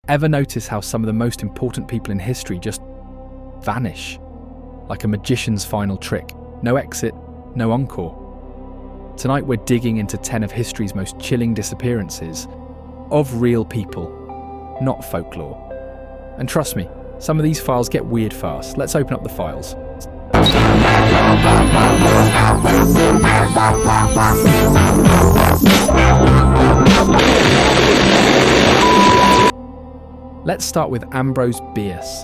Ever notice how some of the most important people in history just vanish? Like a magician's final trick. No exit, no encore. Tonight we're digging into 10 of history's most chilling disappearances of real people, not folklore. And trust me, some of these files get weird fast. Let's open up the files. Let's start with Ambrose Bierce,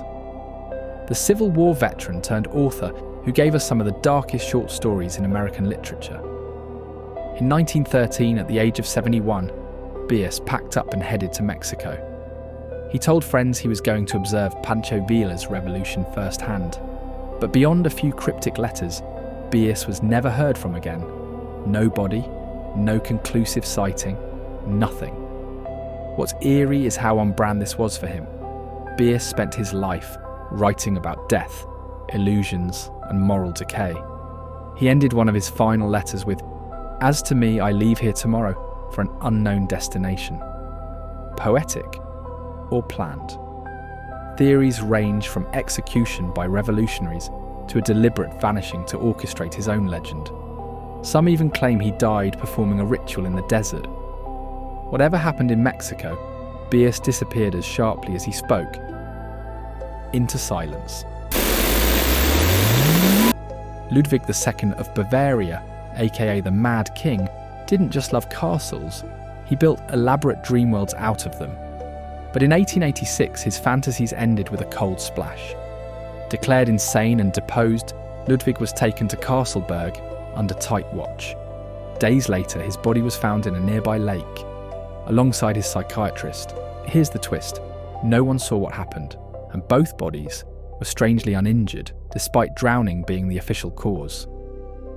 the Civil War veteran turned author who gave us some of the darkest short stories in American literature. In 1913, at the age of 71, Bierce packed up and headed to Mexico. He told friends he was going to observe Pancho Villa's revolution firsthand. But beyond a few cryptic letters, Bierce was never heard from again. No body, no conclusive sighting, nothing. What's eerie is how on brand this was for him. Bierce spent his life writing about death, illusions, and moral decay. He ended one of his final letters with, "As to me, I leave here tomorrow for an unknown destination." Poetic or planned? Theories range from execution by revolutionaries to a deliberate vanishing to orchestrate his own legend. Some even claim he died performing a ritual in the desert. Whatever happened in Mexico, Bierce disappeared as sharply as he spoke, into silence. Ludwig II of Bavaria, aka the Mad King, didn't just love castles, he built elaborate dream worlds out of them. But in 1886, his fantasies ended with a cold splash. Declared insane and deposed, Ludwig was taken to Castleberg under tight watch. Days later, his body was found in a nearby lake, alongside his psychiatrist. Here's the twist: no one saw what happened, and both bodies were strangely uninjured, despite drowning being the official cause.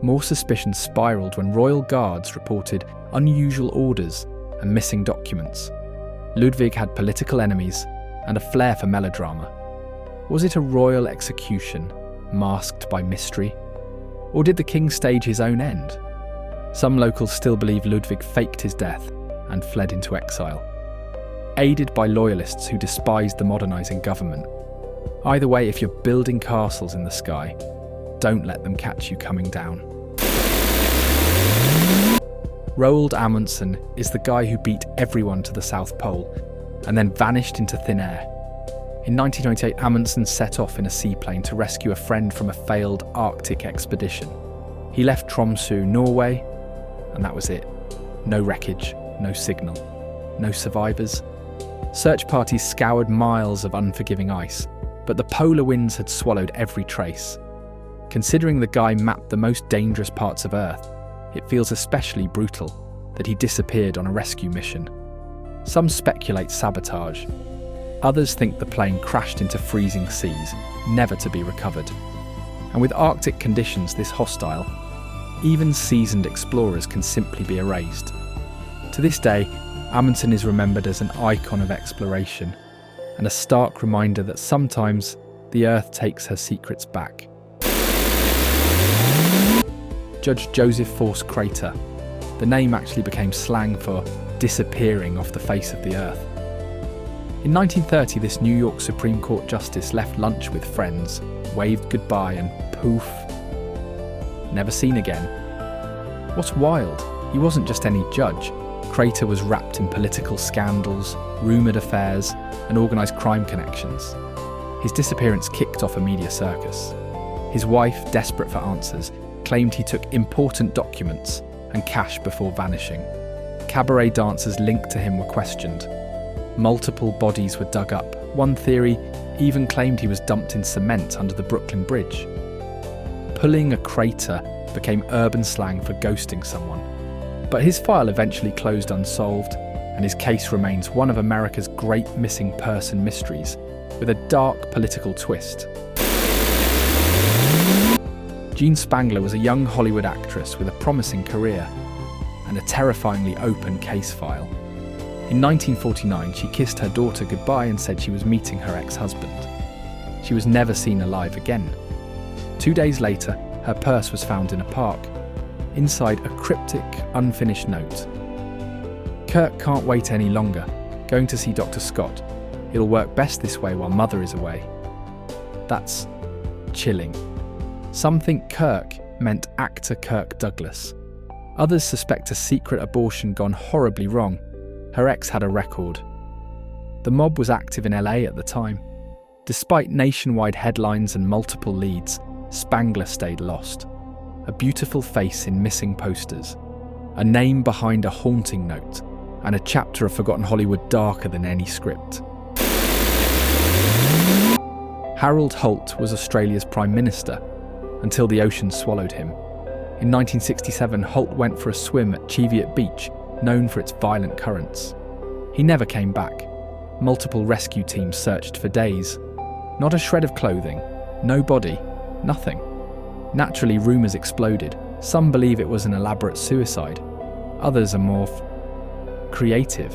More suspicions spiraled when royal guards reported unusual orders and missing documents. Ludwig had political enemies and a flair for melodrama. Was it a royal execution, masked by mystery? Or did the king stage his own end? Some locals still believe Ludwig faked his death and fled into exile, aided by loyalists who despised the modernising government. Either way, if you're building castles in the sky, don't let them catch you coming down. Roald Amundsen is the guy who beat everyone to the South Pole and then vanished into thin air. In 1998, Amundsen set off in a seaplane to rescue a friend from a failed Arctic expedition. He left Tromsø, Norway, and that was it. No wreckage, no signal, no survivors. Search parties scoured miles of unforgiving ice, but the polar winds had swallowed every trace. Considering the guy mapped the most dangerous parts of Earth, it feels especially brutal that he disappeared on a rescue mission. Some speculate sabotage. Others think the plane crashed into freezing seas, never to be recovered. And with Arctic conditions this hostile, even seasoned explorers can simply be erased. To this day, Amundsen is remembered as an icon of exploration and a stark reminder that sometimes the Earth takes her secrets back. Judge Joseph Force Crater. The name actually became slang for disappearing off the face of the Earth. In 1930, this New York Supreme Court justice left lunch with friends, waved goodbye and poof, never seen again. What's wild, he wasn't just any judge. Crater was wrapped in political scandals, rumoured affairs, and organised crime connections. His disappearance kicked off a media circus. His wife, desperate for answers, claimed he took important documents and cash before vanishing. Cabaret dancers linked to him were questioned. Multiple bodies were dug up. One theory even claimed he was dumped in cement under the Brooklyn Bridge. Pulling a crater became urban slang for ghosting someone. But his file eventually closed unsolved, and his case remains one of America's great missing person mysteries, with a dark political twist. Jean Spangler was a young Hollywood actress with a promising career and a terrifyingly open case file. In 1949, she kissed her daughter goodbye and said she was meeting her ex-husband. She was never seen alive again. 2 days later, her purse was found in a park. Inside, a cryptic, unfinished note. Kirk can't wait any longer. Going to see Dr. Scott. It'll work best this way while Mother is away. That's chilling. Some think Kirk meant actor Kirk Douglas. Others suspect a secret abortion gone horribly wrong. Her ex had a record. The mob was active in LA at the time. Despite nationwide headlines and multiple leads, Spangler stayed lost. A beautiful face in missing posters, a name behind a haunting note, and a chapter of Forgotten Hollywood darker than any script. Harold Holt was Australia's Prime Minister until the ocean swallowed him. In 1967, Holt went for a swim at Cheviot Beach, known for its violent currents. He never came back. Multiple rescue teams searched for days. Not a shred of clothing, no body, nothing. Naturally, rumours exploded. Some believe it was an elaborate suicide. Others are more creative.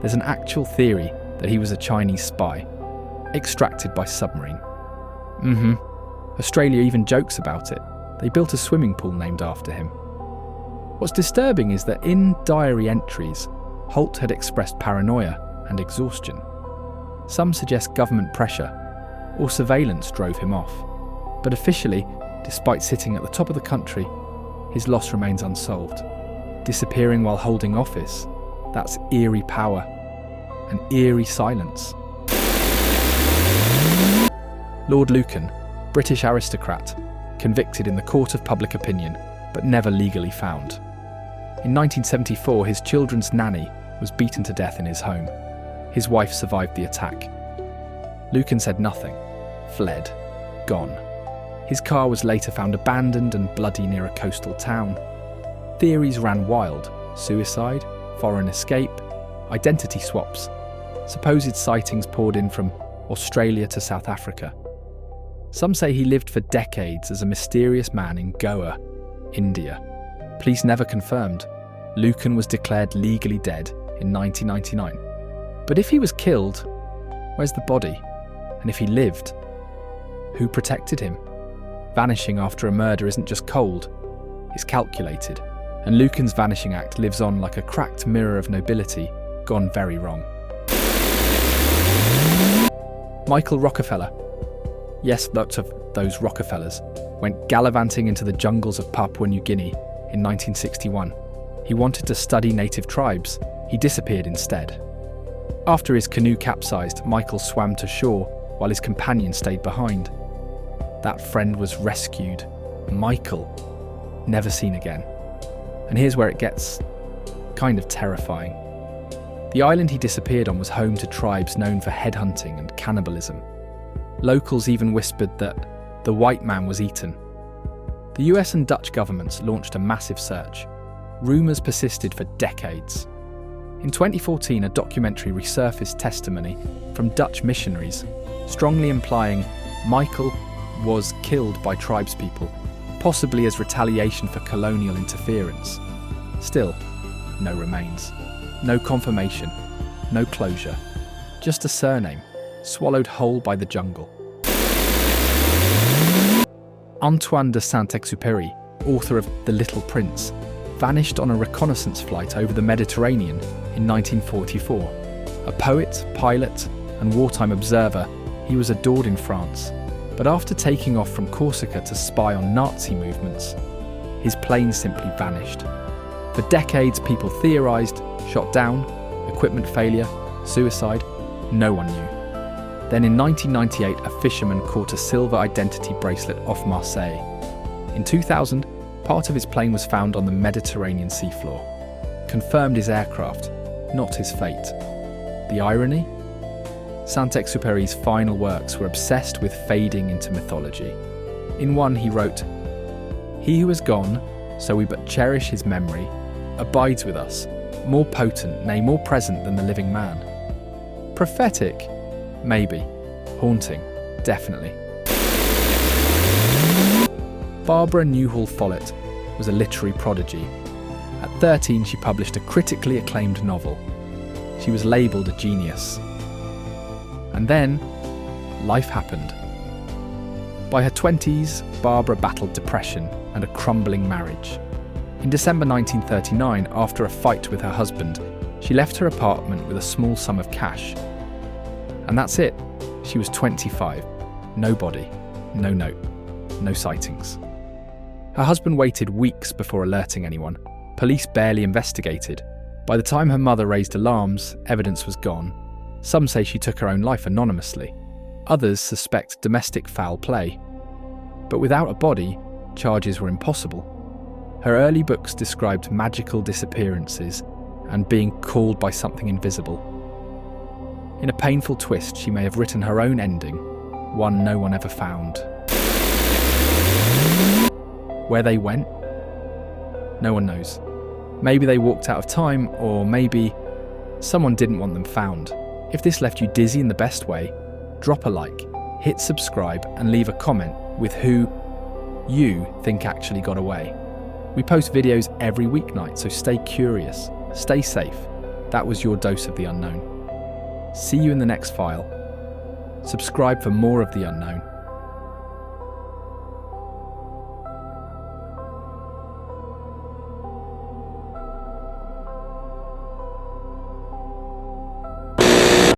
There's an actual theory that he was a Chinese spy, extracted by submarine. Australia even jokes about it. They built a swimming pool named after him. What's disturbing is that in diary entries, Holt had expressed paranoia and exhaustion. Some suggest government pressure or surveillance drove him off. But officially, despite sitting at the top of the country, his loss remains unsolved. Disappearing while holding office, that's eerie power and eerie silence. Lord Lucan, British aristocrat, convicted in the court of public opinion, but never legally found. In 1974, his children's nanny was beaten to death in his home. His wife survived the attack. Lucan said nothing, fled, gone. His car was later found abandoned and bloody near a coastal town. Theories ran wild: suicide, foreign escape, identity swaps. Supposed sightings poured in from Australia to South Africa. Some say he lived for decades as a mysterious man in Goa, India. Police never confirmed. Lucan was declared legally dead in 1999. But if he was killed, where's the body? And if he lived, who protected him? Vanishing after a murder isn't just cold, it's calculated. And Lucan's vanishing act lives on like a cracked mirror of nobility gone very wrong. Michael Rockefeller. Yes, lots of those Rockefellers went gallivanting into the jungles of Papua New Guinea in 1961. He wanted to study native tribes. He disappeared instead. After his canoe capsized, Michael swam to shore while his companion stayed behind. That friend was rescued. Michael, never seen again. And here's where it gets kind of terrifying. The island he disappeared on was home to tribes known for headhunting and cannibalism. Locals even whispered that the white man was eaten. The US and Dutch governments launched a massive search. Rumours persisted for decades. In 2014, a documentary resurfaced testimony from Dutch missionaries, strongly implying Michael was killed by tribespeople, possibly as retaliation for colonial interference. Still, no remains, no confirmation, no closure, just a surname, swallowed whole by the jungle. Antoine de Saint-Exupéry, author of The Little Prince, vanished on a reconnaissance flight over the Mediterranean in 1944. A poet, pilot, and wartime observer, he was adored in France. But after taking off from Corsica to spy on Nazi movements, his plane simply vanished. For decades, people theorised, shot down, equipment failure, suicide. No one knew. Then in 1998, a fisherman caught a silver identity bracelet off Marseille. In 2000, part of his plane was found on the Mediterranean seafloor. Confirmed his aircraft, not his fate. The irony? Saint-Exupéry's final works were obsessed with fading into mythology. In one he wrote, "He who is gone, so we but cherish his memory, abides with us, more potent, nay more present than the living man." Prophetic? Maybe. Haunting? Definitely. Barbara Newhall Follett was a literary prodigy. At 13, she published a critically acclaimed novel. She was labelled a genius. And then, life happened. By her 20s, Barbara battled depression and a crumbling marriage. In December 1939, after a fight with her husband, she left her apartment with a small sum of cash. And that's it. She was 25. No body, no note, no sightings. Her husband waited weeks before alerting anyone. Police barely investigated. By the time her mother raised alarms, evidence was gone. Some say she took her own life anonymously. Others suspect domestic foul play. But without a body, charges were impossible. Her early books described magical disappearances and being called by something invisible. In a painful twist, she may have written her own ending, one no one ever found. Where they went? No one knows. Maybe they walked out of time, or maybe someone didn't want them found. If this left you dizzy in the best way, drop a like, hit subscribe, and leave a comment with who you think actually got away. We post videos every weeknight, so stay curious, stay safe. That was your dose of the unknown. See you in the next file. Subscribe for more of the unknown.